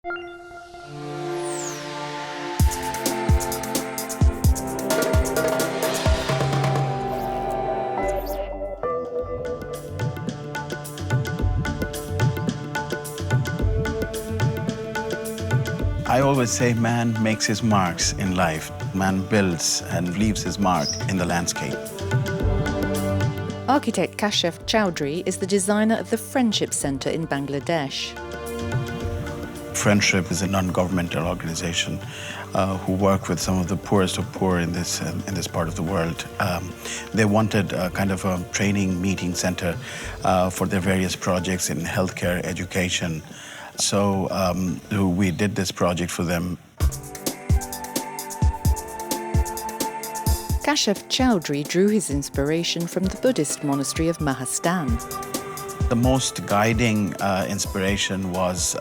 I always say man makes his marks in life. Man builds and leaves his mark in the landscape. Architect Kashef Chowdhury is the designer of the Friendship Centre in Bangladesh. Friendship is a non-governmental organization who work with some of the poorest of poor in this part of the world. They wanted a kind of a training meeting center for their various projects in healthcare, education. So we did this project for them. Kashef Chowdhury drew his inspiration from the Buddhist monastery of Mahastan. The most guiding inspiration was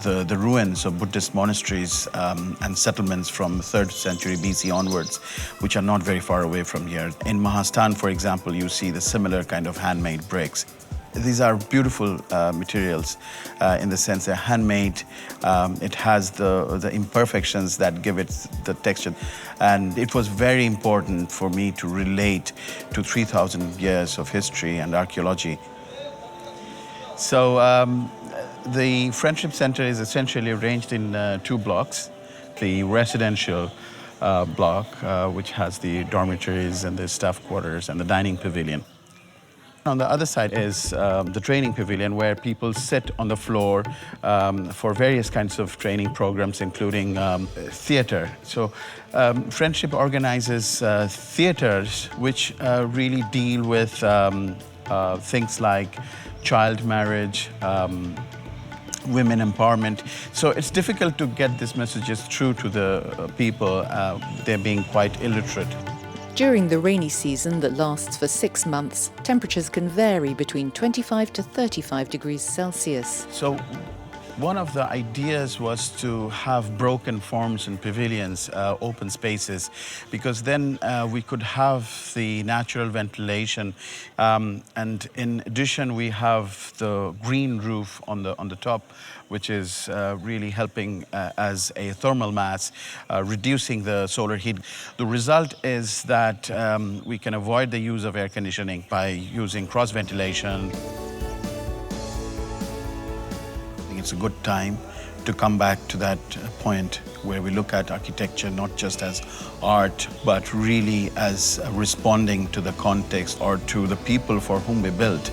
the ruins of Buddhist monasteries and settlements from 3rd century BC onwards, which are not very far away from here. In Mahastan, for example, you see the similar kind of handmade bricks. These are beautiful materials in the sense they're handmade. It has the imperfections that give it the texture. And it was very important for me to relate to 3,000 years of history and archaeology. So the Friendship Center is essentially arranged in 2 blocks. The residential block, which has the dormitories and the staff quarters and the dining pavilion. On the other side is the training pavilion, where people sit on the floor for various kinds of training programs, including theater. So Friendship organizes theaters which really deal with things like child marriage, women empowerment. So it's difficult to get these messages through to the people. They're being quite illiterate. During the rainy season that lasts for 6 months, temperatures can vary between 25 to 35 degrees Celsius. So one of the ideas was to have broken forms and pavilions, open spaces, because then we could have the natural ventilation. And in addition, we have the green roof on the top, which is really helping as a thermal mass, reducing the solar heat. The result is that we can avoid the use of air conditioning by using cross ventilation. It's a good time to come back to that point where we look at architecture not just as art, but really as responding to the context or to the people for whom we built.